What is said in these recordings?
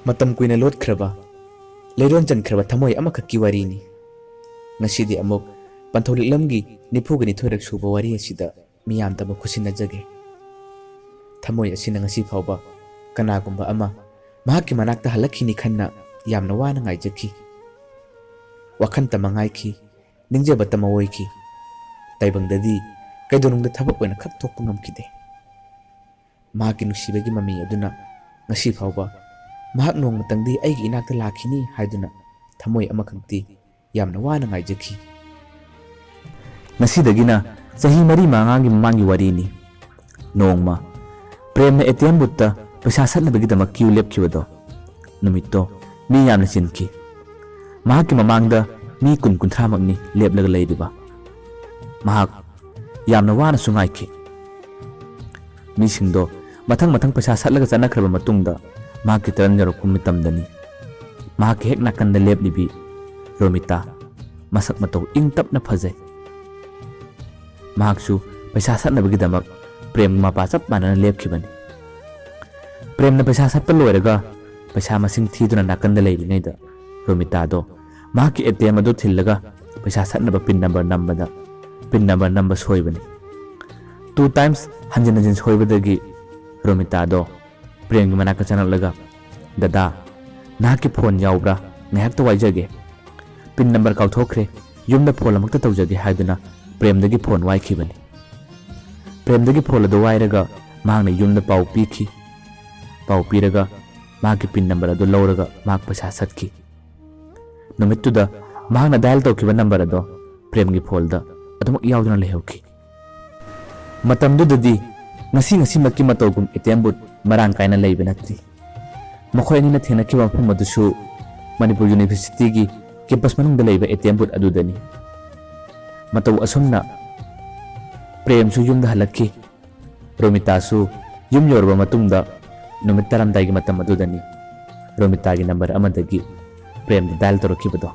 Matam kuina lot kraba leiron jan kraba thamoi amakaki warini ngasidi amok Panthou Liklamgi nipugani thoirak suba wari asida miyam taba khusina jage thamoi asina ngasi phawba kanagumba ama mahakki manakta halakhini khanna yamna wana ngaijaki wakhan tamangai ki ningjaba tamawoi ki taibangdadi kaidonungda thabak oina khak thokpa ngamkide mahakki nusibagi mami aduna ngasi phawba mahak nong matangdi aigi inakta lakhini haiduna thamoi amakhakti yamna wana ngaijaki Nasidagina sahi mari mangangi mamangi warini nongma premna ATM butta paisa satnabagidama queue lepkhibado numitto mi yamna chinki mahakki mamangda mi kun kunthramakni leplaga leidiba mahak yamna wana sungaiki misingdo mathang paisa satlaga chanakraba matungda mahakki taran yarokkum mitamdani mahakki hek nakanda leplibi Romita masak matau ing tapna phajai mahaksu paisa satnabagidamak prem mapa chap manana lepkhibani premna paisa satpa loiraga paisa masing thiduna nakanda leiringaida Romita do mahakki ATM adu thillaga paisa satnaba pin number number soibani 2 times hanjin soibadagi Romita do premgi manaka chanalaga dada nahakki phone yaubra ngahak to waijage pin number kauthokre yumda phone amakta tawjage haiduna premdagi phone waikibani premdagi phone adu wairaga mahakna yumda pau pikhi pau piraga mahakki pin number adu lawraga mahak paisa satki numittuda mahakna dial tawkiba number adu premgi phone da adumak yauduna lehauki matamdudadi ngasi makki matawgum ATM booth marang kaina leiba natti makhoi anina thena-khiba mafam adusu Manipuri University gi campus manungda leiba ATM booth adudani matau asumna prem su yumda halakki Romita su yum yorba matungda numit taramdai gi matam adudani Romita gi number amadagi prem dial torokhibado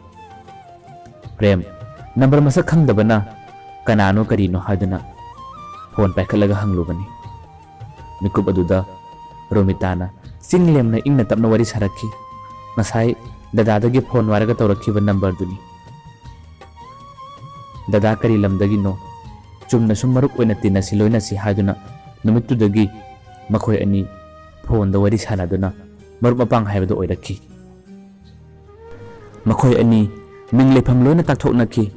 prem number masak khangdabana kanano karino haduna phone paikhalaga hanglubani mikub aduda Romitana singlemna ingna tapna wari sarakhi ngasai dadadagi phone waraga tawrakhiba number duni dada kari lamdagi no chumna sumaruk oina tina siloina si haduna numittudagi makhoi ani phone da wari sanaduna marup mapang haibado oirakhi makhoi ani minglefam loina takthoknaki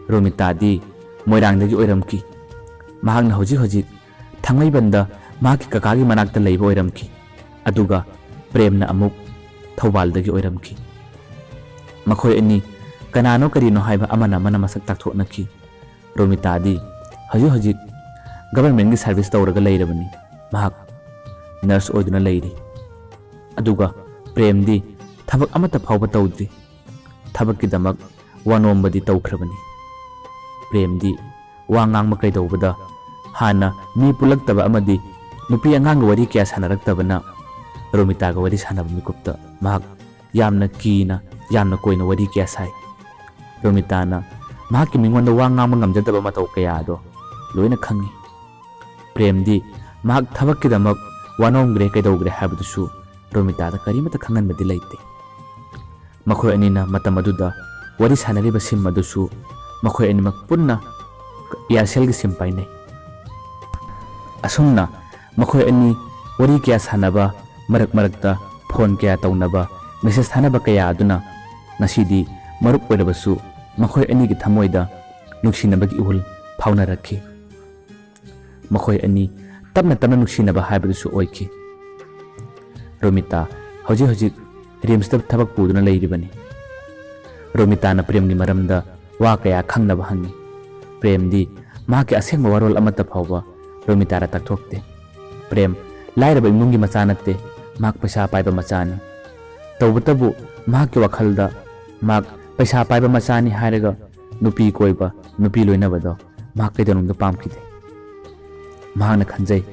Romita di moirangdagi oiramki mahakna hoji thangai banda mahakki kakagi manakta leiba oiramki aduga premna amuk thawaldagi oiramki makhoi ani kanano karino haiba amana masak takthoknaki Romita di hoji government gi service tawraga leirabani mahak nurse oiduna leiri aduga prem di thabak amata phawba tawdri thabak ki damak wanombadi tawkhrabani prem di wangang makai tawbada hana mi pulaktaba amadi nupi angang wari kya sanaraktabana Romita ga wari sanaba mikupta mahak yamna kina yamna koina wari kya sai Romita na mahakki mingonda wangang mangamjadaba matau kaya do loina khangi prem di mahak thabakki damak wanongre kaidogre habadusu Romita da karimata khanganbadi leite makhoi anina matam aduda wari sanariba sim adusu makhoi animak punna Aircel gi sim painai asumna makhoi ani wari kya sanaba marakta phone kya tawnaba message thanaba kaya aduna nasidi marup oirabasu makhoi ani gi thamoida nuksinabagi uhul phauna rakhi makhoi ani tapna nuksinaba haibadusu oiki Romita hoji rims tab thabak puduna leiribani Romita na prem gi maramda wa kaya khangnaba hangi prem di mahakki asengba warol amata phawba Romita ra takthokte prem lairaba imungi macha natte mahak paisa paiba machani tawbatabu mahakki wakhalda mahak paisa paiba machani hairaga nupi koiba nupi loinabado mahak kaidanungda pamkhide mahakna khanjai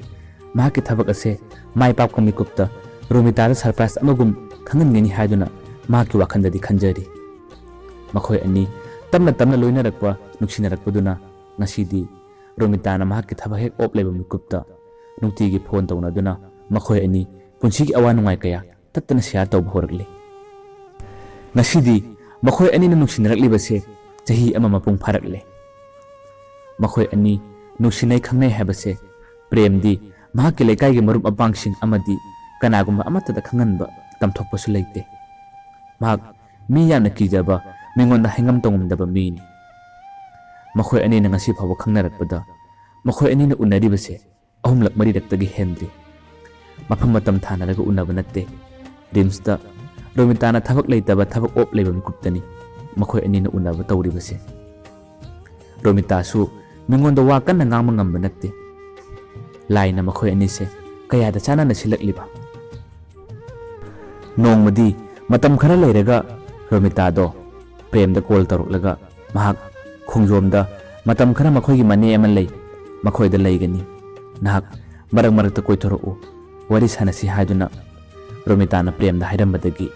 mahakki thabak ase mai pap kami kupta Romita ra surprise amagum khangangeni haiduna mahakki wakhandadi khanjari makhoi ani tamna loinarakpa nuksinarakpaduna ngasidi Romita na mahakki thaba hek op leba mikupta nungtigi phone tawnaduna makhoi ani punsigi awa nungai kaya ꯇꯠꯇꯅ share ꯇꯧꯕ ꯍꯧꯔꯛꯂꯤ꯫ ꯉꯁꯤꯗꯤ ꯃꯈꯣꯏ ꯑꯅꯤꯅ ꯅꯨꯡꯁꯤꯅꯔꯛꯂꯤꯕꯁꯦ ꯆꯍꯤ ꯑꯃ ꯃꯄꯨꯡ ꯐꯥꯔꯛꯂꯦ꯫ ꯃꯈꯣꯏ ꯑꯅꯤ ꯅꯨꯡꯁꯤꯅꯩ ꯈꯪꯅꯩ ꯍꯥꯏꯕꯁꯦ ꯄ꯭ꯔꯦꯝꯗꯤ ꯃꯍꯥꯛꯀꯤ ꯂꯩꯀꯥꯏꯒꯤ ꯃꯔꯨꯞ ꯃꯄꯥꯡꯁꯤꯡ ꯑꯃꯗꯤ ꯀꯅꯥꯒꯨꯝꯕ ꯑꯃꯠꯇꯗ ꯈꯪꯍꯟꯕ ꯇꯝꯊꯣꯛꯄꯁꯨ ꯂꯩꯇꯦ꯫ ꯃꯍꯥꯛ ꯃꯤ ꯌꯥꯝꯅ ꯀꯤꯖꯕ, ꯃꯤꯉꯣꯟꯗ ꯍꯥꯏꯉꯝ ꯇꯧꯉꯝꯗꯕ ꯃꯤꯅꯤ꯫ ꯃꯈꯣꯏ ꯑꯅꯤꯅ ꯉꯁꯤ ꯐꯥꯎꯕ ꯈꯪꯅꯔꯛꯄꯗ ꯃꯈꯣꯏ ꯑꯅꯤꯅ ꯎꯅꯔꯤꯕꯁꯦ 3ꯂꯛ 4ꯂꯛꯇꯒꯤ ꯍꯦꯟꯗ꯭ꯔꯤ꯫ ꯃꯐꯝ ꯃꯇꯝ ꯊꯥꯅꯔꯒ ꯎꯅꯕ ꯅꯠꯇꯦ꯫ ꯔꯤꯝꯁꯇ ꯔꯣꯃꯤꯇꯥꯅ ꯊꯕꯛ ꯂꯩꯇꯕ, ꯊꯕꯛ ꯑꯣꯞ ꯂꯩꯕ ꯃꯤꯀꯨꯞꯇꯅꯤ ꯃꯈꯣꯏ ꯑꯅꯤꯅ ꯎꯅꯕ ꯇꯧꯔꯤꯕꯁꯦ꯫ ꯔꯣꯃꯤꯇꯥꯁꯨ ꯃꯤꯉꯣꯟꯗ ꯋꯥ ꯀꯟꯅ ꯉꯥꯡꯕ ꯉꯝꯕ ꯅꯠꯇꯦ꯫ ꯂꯥꯏꯅ ꯃꯈꯣꯏ ꯑꯅꯤꯁꯦ ꯀꯌꯥꯗ ꯆꯥꯟꯅꯅ ꯁꯤꯜꯂꯛꯂꯤꯕ꯫ ꯅꯣꯡꯃꯗꯤ ꯃꯇꯝ ꯈꯔ ꯂꯩꯔꯒ ꯔꯣꯃꯤꯇꯥꯗꯣ ꯄ꯭ꯔꯦꯝꯗ ꯀꯣꯜ ꯇꯧꯔꯛꯂꯒ ꯃꯍꯥꯛ ꯈꯣꯡꯖꯣꯝꯗ ꯃꯇꯝ ꯈꯔ ꯃꯈꯣꯏꯒꯤ ꯃꯅꯦ ꯑꯃ ꯂꯩ, ꯃꯈꯣꯏꯗ ꯂꯩꯒꯅꯤ, ꯅꯍꯥꯛ ꯃꯔꯛ ꯃꯔꯛꯇ ꯀꯣꯏꯊꯣꯔꯛꯎ, ꯋꯥꯔꯤ ꯁꯥꯟꯅꯁꯤ ꯍꯥꯏꯗꯨꯅ ꯔꯣꯃꯤꯇꯥꯅ ꯄ꯭ꯔꯦꯝꯗ ꯍꯥꯏꯔꯝꯕꯗꯒꯤ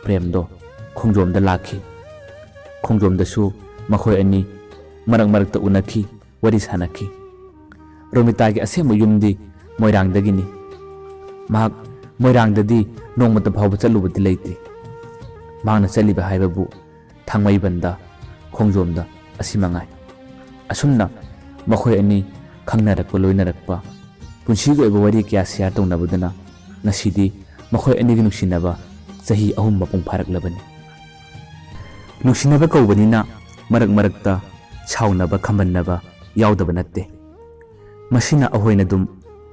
ꯄ꯭ꯔꯦꯝꯗꯣ ꯈꯣꯡꯖꯣꯝꯗ ꯂꯥꯛꯈꯤ꯫ ꯈꯣꯡꯖꯣꯝꯗꯁꯨ ꯃꯈꯣꯏ ꯑꯅꯤ ꯃꯔꯛ ꯃꯔꯛꯇ ꯎꯅꯈꯤ, ꯋꯥꯔꯤ ꯁꯥꯟꯅꯈꯤ꯫ ꯔꯣꯃꯤꯇꯥꯒꯤ ꯑꯁꯦꯡꯕ ꯌꯨꯝꯗꯤ ꯃꯣꯏꯔꯥꯡꯗꯒꯤꯅꯤ꯫ ꯃꯍꯥꯛ ꯃꯣꯏꯔꯥꯡꯗꯗꯤ ꯅꯣꯡꯃꯇ ꯐꯥꯎꯕ ꯆꯠꯂꯨꯕꯗꯤ ꯂꯩꯇꯦ꯫ ꯃꯍꯥꯛꯅ ꯆꯠꯂꯤꯕ ꯍꯥꯏꯕꯕꯨ ꯊꯥꯡꯃꯩꯕꯟꯗ, ꯈꯣꯡꯖꯣꯝꯗ ꯑꯁꯤ ꯃꯉꯥꯏ꯫ ꯑꯁꯨꯝꯅ ꯃꯈꯣꯏ ꯑꯅꯤ ꯈꯪꯅꯔꯛꯄ, ꯂꯣꯏꯅꯔꯛꯄ, ꯄꯨꯟꯁꯤꯒꯤ ꯑꯣꯏꯕ ꯋꯥꯔꯤ ꯀꯌꯥ ꯁꯤꯌꯥꯔ ꯇꯧꯅꯕꯗꯨꯅ ꯉꯁꯤꯗꯤ ꯃꯈꯣꯏ ꯑꯅꯤꯒꯤ ꯅꯨꯡꯁꯤꯅꯕ ꯆꯍꯤ 3 ꯃꯄꯨꯡ ꯐꯥꯔꯛꯂꯕꯅꯤ꯫ ꯅꯨꯡꯁꯤꯅꯕ ꯀꯧꯕꯅꯤꯅ ꯃꯔꯛ ꯃꯔꯛꯇ ꯁꯥꯎꯅꯕ, ꯈꯝꯕꯟꯅꯕ ꯌꯥꯎꯗꯕ ꯅꯠꯇꯦ꯫ ꯃꯁꯤꯅ ꯑꯩꯈꯣꯏꯅꯗꯨꯝ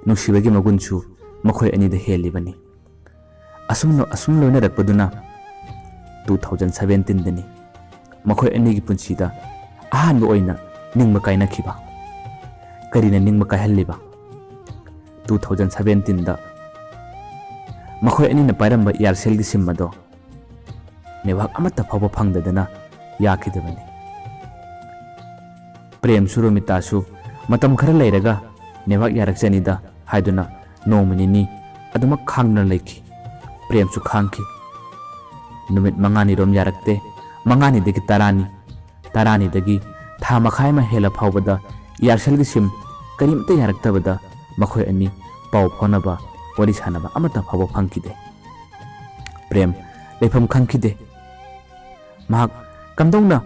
ꯅꯨꯡꯁꯤꯕꯒꯤ ꯃꯒꯨꯟꯁꯨ ꯃꯈꯣꯏ ꯑꯅꯤꯗ ꯍꯦꯜꯂꯤꯕꯅꯤ꯫ ꯑꯁꯨꯝ ꯂꯣꯏꯅꯔꯛꯄꯗꯨꯅ 2017ꯗꯅꯤ ꯃꯈꯣꯏ ꯑꯅꯤꯒꯤ ꯄꯨꯟꯁꯤꯗ ꯑꯍꯥꯟꯕ ꯑꯣꯏꯅ ꯅꯤꯡꯕ ꯀꯥꯏꯅꯈꯤꯕ꯫ ꯀꯔꯤꯅ ꯅꯤꯡꯕ ꯀꯥꯏꯍꯜꯂꯤꯕ? 2017ꯗ ꯃꯈꯣꯏ ꯑꯅꯤꯅ ꯄꯥꯏꯔꯝꯕ ꯏꯌꯥꯔꯁꯦꯜꯒꯤ ꯁꯤꯝ ꯑꯗꯣ ꯅꯦꯠꯋꯥꯛ ꯑꯃꯠꯇ ꯐꯥꯎꯕ ꯐꯪꯗꯗꯅ ꯌꯥꯈꯤꯗꯕꯅꯤ꯫ ꯄ꯭ꯔꯦꯝꯁꯨ ꯔꯣꯃꯤꯇꯥꯁꯨ ꯃꯇꯝ ꯈꯔ ꯂꯩꯔꯒ ꯅꯦꯠꯋꯥꯛ ꯌꯥꯔꯛꯆꯅꯤꯗ ꯍꯥꯏꯗꯨꯅ ꯅꯣꯡꯃ ꯅꯤꯅꯤ ꯑꯗꯨꯃꯛ ꯈꯥꯡꯗꯨꯅ ꯂꯩꯈꯤ꯫ ꯄ꯭ꯔꯦꯝꯁꯨ ꯈꯥꯡꯈꯤ꯫ ꯅꯨꯃꯤꯠ 5ꯅꯤꯔꯣꯝ ꯌꯥꯔꯛꯇꯦ, 5ꯅꯤꯗꯒꯤ 10ꯅꯤ, 10ꯅꯤꯗꯒꯤ ꯊꯥ ꯃꯈꯥꯏ ꯑꯃ ꯍꯦꯜꯂ ꯐꯥꯎꯕꯗ ꯏꯌꯥꯔꯁꯦꯜꯒꯤ ꯁꯤꯝ ꯀꯔꯤꯝꯇ ꯌꯥꯔꯛꯇꯕꯗ ꯃꯈꯣꯏ ꯑꯅꯤ ꯄꯥꯎ ꯐꯥꯎꯅꯕ, ꯋꯥꯔꯤ ꯁꯥꯟꯅꯕ ꯑꯃꯠꯇ ꯐꯥꯎꯕ ꯐꯪꯈꯤꯗꯦ꯫ ꯄ꯭ꯔꯦꯝ ꯂꯩꯐꯝ ꯈꯪꯈꯤꯗꯦ꯫ ꯃꯍꯥꯛ ꯀꯝꯗꯧꯅ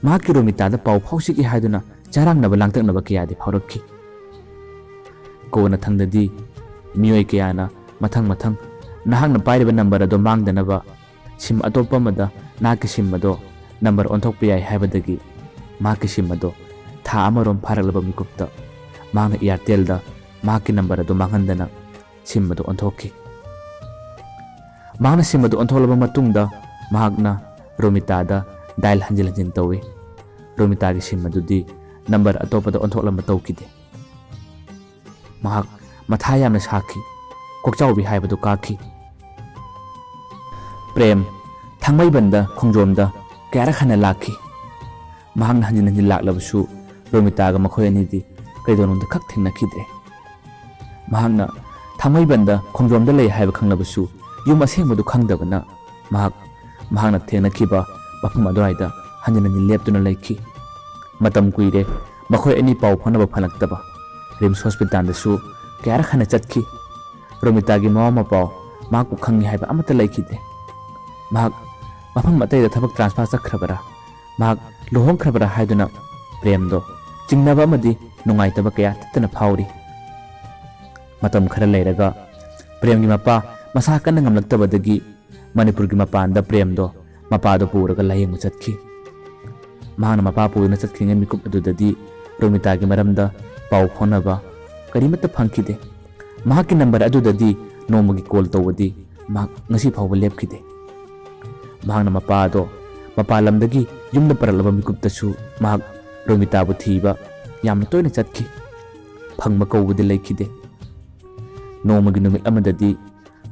ꯃꯍꯥꯛꯀꯤ ꯔꯣꯃꯤꯇꯥꯗ ꯄꯥꯎ ꯐꯥꯎꯁꯤꯒꯦ ꯍꯥꯏꯗꯨꯅ ꯆꯔꯥꯡꯅꯕ, ꯂꯥꯡꯇꯛꯅꯕ ꯀꯌꯥꯗꯤ ꯐꯥꯎꯔꯛꯈꯤ꯫ ꯀꯣꯟꯅ ꯊꯪꯗꯗꯤ ꯃꯤꯑꯣꯏ ꯀꯌꯥꯅ ꯃꯊꯪ ꯃꯊꯪ ꯅꯍꯥꯛꯅ ꯄꯥꯏꯔꯤꯕ ꯅꯝꯕꯔ ꯑꯗꯣ ꯃꯥꯡꯗꯅꯕ ꯁꯤꯝ ꯑꯇꯣꯞꯄ ꯑꯃꯗ ꯅꯍꯥꯛꯀꯤ ꯁꯤꯝ ꯑꯗꯣ ꯅꯝꯕꯔ ꯑꯣꯟꯊꯣꯛꯄ ꯌꯥꯏ ꯍꯥꯏꯕꯗꯒꯤ ꯃꯍꯥꯛꯀꯤ ꯁꯤꯝ ꯑꯗꯣ ꯊꯥ ꯑꯃꯔꯣꯝ ꯐꯥꯔꯛꯂꯕ ꯃꯤꯀꯨꯞꯇ ꯃꯍꯥꯛꯅ ꯏꯌꯥꯔꯇꯦꯜꯗ ꯃꯍꯥꯛꯀꯤ ꯅꯝꯕꯔ ꯑꯗꯣ ꯃꯥꯡꯍꯟꯗꯅ ꯁꯤꯝ ꯑꯗꯣ ꯑꯣꯟꯊꯣꯛꯈꯤ꯫ ꯃꯍꯥꯛꯅ ꯁꯤꯝ ꯑꯗꯣ ꯑꯣꯟꯊꯣꯛꯂꯕ ꯃꯇꯨꯡꯗ ꯃꯍꯥꯛꯅ ꯔꯣꯃꯤꯇꯥꯗ ꯗꯥꯏꯜ ꯍꯟꯖꯤꯟ ꯍꯟꯖꯤꯟ ꯇꯧꯏ꯫ ꯔꯣꯃꯤꯇꯥꯒꯤ ꯁꯤꯝ ꯑꯗꯨꯗꯤ ꯅꯝꯕꯔ ꯑꯇꯣꯞꯄꯗ ꯑꯣꯟꯊꯣꯛꯂꯝꯕ ꯇꯧꯈꯤꯗꯦ꯫ ꯃꯍꯥꯛ ꯃꯊꯥ ꯌꯥꯝꯅ ꯁꯥꯈꯤ, ꯀꯣꯛꯆꯥꯎꯕꯤ ꯍꯥꯏꯕꯗꯨ ꯀꯥꯈꯤ꯫ ꯄ꯭ꯔꯦꯝ ꯊꯥꯡꯃꯩꯕꯟꯗ, ꯈꯣꯡꯖꯣꯝꯗ ꯀꯌꯥꯔꯛ ꯍꯟꯅ ꯂꯥꯛꯈꯤ꯫ ꯃꯍꯥꯛꯅ ꯍꯟꯖꯤꯟ ꯍꯟꯖꯤꯟ ꯂꯥꯛꯂꯕꯁꯨ ꯔꯣꯃꯤꯇꯥꯒ ꯃꯈꯣꯏ ꯑꯅꯤꯗꯤ ꯀꯩꯗꯧꯅꯨꯡꯗ ꯈꯛ ꯊꯦꯡꯅꯈꯤꯗ꯭ꯔꯦ꯫ ꯃꯍꯥꯛꯅ ꯊꯥꯡꯃꯩꯕꯟꯗ, ꯈꯣꯡꯖꯣꯝꯗ ꯂꯩ ꯍꯥꯏꯕ ꯈꯪꯂꯕꯁꯨ ꯌꯨꯝ ꯑꯁꯦꯡꯕꯗꯨ ꯈꯪꯗꯕꯅ ꯃꯍꯥꯛꯅ ꯊꯦꯡꯅꯈꯤꯕ ꯃꯐꯝ ꯑꯗꯨꯋꯥꯏꯗ ꯍꯟꯖꯤꯟ ꯍꯟꯖꯤꯟ ꯂꯦꯞꯇꯨꯅ ꯂꯩꯈꯤ꯫ ꯃꯇꯝ ꯀꯨꯏꯔꯦ ꯃꯈꯣꯏ ꯑꯅꯤ ꯄꯥꯎ ꯐꯥꯎꯅꯕ ꯐꯪꯂꯛꯇꯕ꯫ ꯔꯤꯝꯁ ꯍꯣꯁꯄꯤꯇꯥꯜꯗꯁꯨ ꯀꯌꯥꯔꯛ ꯍꯟꯅ ꯆꯠꯈꯤ꯫ ꯔꯣꯃꯤꯇꯥꯒꯤ ꯃꯃꯥ ꯃꯄꯥꯎ ꯃꯍꯥꯛꯄꯨ ꯈꯪꯉꯤ ꯍꯥꯏꯕ ꯑꯃꯠꯇ ꯂꯩꯈꯤꯗꯦ꯫ ꯃꯍꯥꯛ ꯃꯐꯝ ꯑꯇꯩꯗ ꯊꯕꯛ ꯇ꯭ꯔꯥꯟꯁꯐꯔ ꯆꯠꯈ꯭ꯔꯕꯔꯥ, ꯃꯍꯥꯛ ꯂꯨꯍꯣꯡꯈ꯭ꯔꯕꯔꯥ ꯍꯥꯏꯗꯨꯅ ꯄ꯭ꯔꯦꯝꯗꯣ ꯆꯤꯡꯅꯕ ꯑꯃꯗꯤ ꯅꯨꯡꯉꯥꯏꯇꯕ ꯀꯌꯥ ꯇꯠꯇꯅ ꯐꯥꯎꯔꯤ꯫ ꯃꯇꯝ ꯈꯔ ꯂꯩꯔꯒ ꯄ꯭ꯔꯦꯝꯒꯤ ꯃꯄꯥ ꯃꯁꯥ ꯀꯟꯅ ꯉꯝꯂꯛꯇꯕꯗꯒꯤ ꯃꯅꯤꯄꯨꯔꯒꯤ ꯃꯄꯥꯟꯗ ꯄ꯭ꯔꯦꯝꯗꯣ ꯃꯄꯥꯗꯣ ꯄꯨꯔꯒ ꯂꯥꯌꯦꯡꯕ ꯆꯠꯈꯤ꯫ ꯃꯍꯥꯛꯅ ꯃꯄꯥ ꯄꯨꯗꯨꯅ ꯆꯠꯈ꯭ꯔꯤꯉꯩ ꯃꯤꯀꯨꯞ ꯑꯗꯨꯗꯗꯤ ꯔꯣꯃꯤꯇꯥꯒꯤ ꯃꯔꯝꯗ ꯄꯥꯎ ꯐꯥꯎꯅꯕ ꯀꯔꯤꯃꯠꯇ ꯐꯪꯈꯤꯗꯦ꯫ ꯃꯍꯥꯛꯀꯤ ꯅꯝꯕꯔ ꯑꯗꯨꯗꯗꯤ ꯅꯣꯡꯃꯒꯤ ꯀꯣꯜ ꯇꯧꯕꯗꯤ ꯃꯍꯥꯛ ꯉꯁꯤ ꯐꯥꯎꯕ ꯂꯦꯞꯈꯤꯗꯦ꯫ ꯃꯍꯥꯛꯅ ꯃꯄꯥꯗꯣ ꯃꯄꯥꯟ ꯂꯝꯗꯒꯤ ꯌꯨꯝꯗ ꯄꯔꯛꯂꯕ ꯃꯤꯀꯨꯞꯇꯁꯨ ꯃꯍꯥꯛ ꯔꯣꯃꯤꯇꯥꯕꯨ ꯊꯤꯕ ꯌꯥꯝꯅ ꯇꯣꯏꯅ ꯆꯠꯈꯤ꯫ ꯐꯪꯕ ꯀꯧꯕꯗꯤ ꯂꯩꯈꯤꯗꯦ꯫ ꯅꯣꯡꯃꯒꯤ ꯅꯨꯃꯤꯠ ꯑꯃꯗꯗꯤ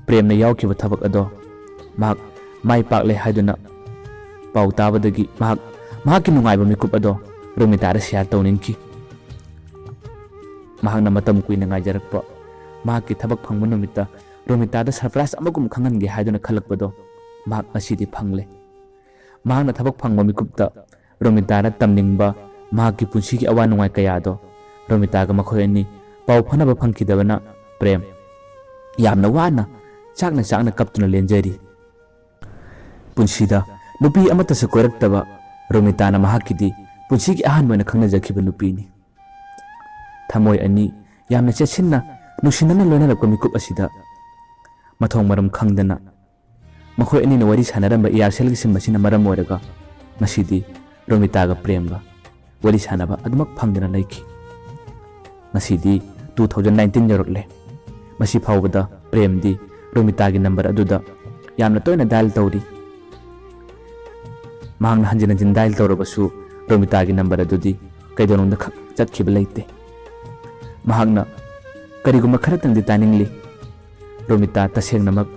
ꯄ꯭ꯔꯦꯝꯅ ꯌꯥꯎꯈꯤꯕ ꯊꯕꯛ ꯑꯗꯣ ꯃꯍꯥꯛ ꯃꯥꯏ ꯄꯥꯛꯂꯦ ꯍꯥꯏꯗꯨꯅ ꯄꯥꯎ ꯇꯥꯕꯗꯒꯤ ꯃꯍꯥꯛꯀꯤ ꯅꯨꯡꯉꯥꯏꯕ ꯃꯤꯀꯨꯞ ꯑꯗꯣ ꯔꯣꯃꯤꯇꯥꯗ ꯁꯤꯌꯥꯔ ꯇꯧꯅꯤꯡꯈꯤ꯫ ꯃꯍꯥꯛꯅ ꯃꯇꯝ ꯀꯨꯏꯅ ꯉꯥꯏꯖꯔꯛꯄ ꯃꯍꯥꯛꯀꯤ ꯊꯕꯛ ꯐꯪꯕ ꯅꯨꯃꯤꯠꯇ ꯔꯣꯃꯤꯇꯥꯗ ꯁꯔꯄ꯭ꯔꯥꯏꯖ ꯑꯃꯒꯨꯝ ꯈꯪꯍꯟꯒꯦ ꯍꯥꯏꯗꯨꯅ ꯈꯜꯂꯛꯄꯗꯣ ꯃꯍꯥꯛ ꯉꯁꯤꯗꯤ ꯐꯪꯂꯦ꯫ ꯃꯍꯥꯛꯅ ꯊꯕꯛ ꯐꯪꯕ ꯃꯤꯀꯨꯞꯇ ꯔꯣꯃꯤꯇꯥꯗ ꯇꯝꯅꯤꯡꯕ ꯃꯍꯥꯛꯀꯤ ꯄꯨꯟꯁꯤꯒꯤ ꯑꯋꯥ ꯅꯨꯡꯉꯥꯏ ꯀꯌꯥꯗꯣ ꯔꯣꯃꯤꯇꯥꯒ ꯃꯈꯣꯏ ꯑꯅꯤ ꯄꯥꯎ ꯐꯥꯎꯅꯕ ꯐꯪꯈꯤꯗꯕꯅ ꯄ꯭ꯔꯦꯝ ꯌꯥꯝꯅ ꯋꯥꯅ ꯆꯥꯛꯅ ꯆꯥꯛꯅ ꯀꯞꯇꯨꯅ ꯂꯦꯟꯖꯔꯤ ꯄꯨꯟꯁꯤꯗ ꯅꯨꯄꯤ ꯑꯃꯠꯇꯁꯨ ꯀꯣꯏꯔꯛꯇꯕ ꯔꯣꯃꯤꯇꯥꯅ ꯃꯍꯥꯛꯀꯤꯗꯤ ꯄꯨꯟꯁꯤꯒꯤ ꯑꯍꯥꯟꯕ ꯑꯣꯏꯅ ꯈꯪꯅꯖꯈꯤꯕ ꯅꯨꯄꯤꯅꯤ ꯊꯃꯣꯏ ꯑꯅꯤ ꯌꯥꯝꯅ ꯆꯦꯠꯁꯤꯟꯅ ꯅꯨꯡꯁꯤꯅꯅ ꯂꯣꯏꯅꯔꯛꯄ ꯃꯤꯀꯨꯞ ꯑꯁꯤꯗ ꯃꯊꯣꯡ ꯃꯔꯝ ꯈꯪꯗꯅ ꯃꯈꯣꯏ ꯑꯅꯤꯅ ꯋꯥꯔꯤ ꯁꯥꯟꯅꯔꯝꯕ ꯏꯌꯥꯔꯁꯦꯜꯒꯤ ꯁꯤꯝ ꯑꯁꯤꯅ ꯃꯔꯝ ꯑꯣꯏꯔꯒ ꯉꯁꯤꯗꯤ ꯔꯣꯃꯤꯇꯥꯒ ꯄ꯭ꯔꯦꯝꯒ ꯋꯥꯔꯤ ꯁꯥꯟꯅꯕ ꯑꯗꯨꯃꯛ ꯐꯪꯗꯅ ꯂꯩꯈꯤ ꯉꯁꯤꯗꯤ 2019 ꯌꯧꯔꯛꯂꯦ ꯃꯁꯤ ꯐꯥꯎꯕꯗ ꯄ꯭ꯔꯦꯝꯗꯤ ꯔꯣꯃꯤꯇꯥꯒꯤ ꯅꯝꯕꯔ ꯑꯗꯨꯗ ꯌꯥꯝꯅ ꯇꯣꯏꯅ ꯗꯥꯏꯜ ꯇꯧꯔꯤ ꯃꯍꯥꯛꯅ ꯍꯟꯖꯤꯟ ꯍꯟꯖꯤꯟ ꯗꯥꯏꯜ ꯇꯧꯔꯕꯁꯨ ꯔꯣꯃꯤꯇꯥꯒꯤ ꯅꯝꯕꯔ ꯑꯗꯨꯗꯤ ꯀꯩꯗꯧꯅꯨꯡꯗ ꯈꯛ ꯆꯠꯈꯤꯕ ꯂꯩꯇꯦ ꯃꯍꯥꯛꯅ ꯀꯔꯤꯒꯨꯝꯕ ꯈꯔꯇꯪꯗꯤ ꯇꯥꯅꯤꯡꯂꯤ ꯔꯣꯃꯤꯇꯥ ꯇꯁꯦꯡꯅꯃꯛ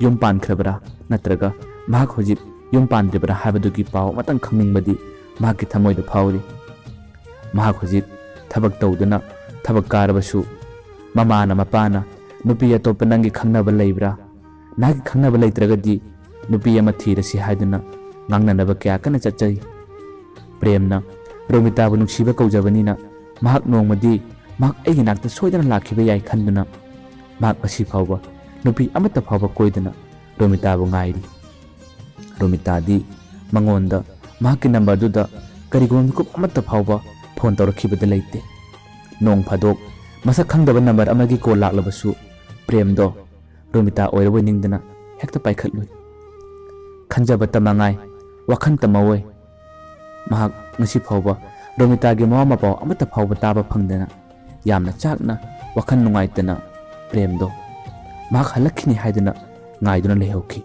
ꯌꯨꯝ ꯄꯥꯟꯈ꯭ꯔꯕꯔꯥ ꯅꯠꯇ꯭ꯔꯒ ꯃꯍꯥꯛ ꯍꯧꯖꯤꯛ ꯌꯨꯝ ꯄꯥꯟꯗ꯭ꯔꯤꯕꯔꯥ ꯍꯥꯏꯕꯗꯨꯒꯤ ꯄꯥꯎ ꯑꯃꯇꯪ ꯈꯪꯅꯤꯡꯕꯗꯤ ꯃꯍꯥꯛꯀꯤ ꯊꯃꯣꯏꯗ ꯐꯥꯎꯔꯤ ꯃꯍꯥꯛ ꯍꯧꯖꯤꯛ ꯊꯕꯛ ꯇꯧꯗꯨꯅ ꯊꯕꯛ ꯀꯥꯔꯕꯁꯨ ꯃꯃꯥꯅ ꯃꯄꯥꯅ ꯅꯨꯄꯤ ꯑꯇꯣꯞꯄ ꯅꯪꯒꯤ ꯈꯪꯅꯕ ꯂꯩꯕ꯭ꯔꯥ ꯅꯍꯥꯛꯀꯤ ꯈꯪꯅꯕ ꯂꯩꯇ꯭ꯔꯒꯗꯤ ꯅꯨꯄꯤ ꯑꯃ ꯊꯤꯔꯁꯤ ꯍꯥꯏꯗꯨꯅ ꯉꯥꯡꯅꯅꯕ ꯀꯌꯥ ꯀꯟꯅ ꯆꯠꯆꯔꯤ ꯄ꯭ꯔꯦꯝꯅ ꯔꯣꯃꯤꯇꯥꯕꯨ ꯅꯨꯡꯁꯤꯕ ꯀꯧꯖꯕꯅꯤꯅ ꯃꯍꯥꯛ ꯅꯣꯡꯃꯗꯤ ꯃꯍꯥꯛ ꯑꯩꯒꯤ ꯅꯥꯛꯇ ꯁꯣꯏꯗꯅ ꯂꯥꯛꯈꯤꯕ ꯌꯥꯏ ꯈꯟꯗꯨꯅ ꯃꯍꯥꯛ ꯉꯁꯤ ꯐꯥꯎꯕ ꯅꯨꯄꯤ ꯑꯃꯠꯇ ꯐꯥꯎꯕ ꯀꯣꯏꯗꯅ ꯔꯣꯃꯤꯇꯥꯕꯨ ꯉꯥꯏꯔꯤ ꯔꯣꯃꯤꯇꯥꯗꯤ ꯃꯉꯣꯟꯗ ꯃꯍꯥꯛꯀꯤ ꯅꯝꯕꯔꯗꯨꯗ ꯀꯔꯤꯒꯨꯝꯕ ꯃꯤꯀꯨꯞ ꯑꯃꯠꯇ ꯐꯥꯎꯕ ꯐꯣꯟ ꯇꯧꯔꯛꯈꯤꯕꯗ ꯂꯩꯇꯦ ꯅꯣꯡ ꯐꯥꯗꯣꯛ ꯃꯁꯛ ꯈꯪꯗꯕ ꯅꯝꯕꯔ ꯑꯃꯒꯤ ꯀꯣꯜ ꯂꯥꯛꯂꯕꯁꯨ ꯄ꯭ꯔꯦꯝꯗꯣ ꯔꯣꯃꯤꯇꯥ ꯑꯣꯏꯔꯕꯣꯏ ꯅꯤꯡꯗꯅ ꯍꯦꯛꯇ ꯄꯥꯏꯈꯠꯂꯨꯏ ꯈꯟꯖꯕꯇ ꯃꯉꯥꯏ ꯋꯥꯈꯟꯇ ꯃꯑꯣꯏ ꯃꯍꯥꯛ ꯉꯁꯤ ꯐꯥꯎꯕ ꯔꯣꯃꯤꯇꯥꯒꯤ ꯃꯋꯥ ꯃꯄꯥꯎ ꯑꯃꯠꯇ ꯐꯥꯎꯕ ꯇꯥꯕ ꯐꯪꯗꯅ ꯌꯥꯝꯅ ꯆꯥꯛꯅ ꯋꯥꯈꯜ ꯅꯨꯡꯉꯥꯏꯇꯅ ꯄ꯭ꯔꯦꯝꯗꯣ ꯃꯍꯥꯛ ꯍꯜꯂꯛꯈꯤꯅꯤ ꯍꯥꯏꯗꯨꯅ ꯉꯥꯏꯗꯨꯅ ꯂꯩꯍꯧꯈꯤ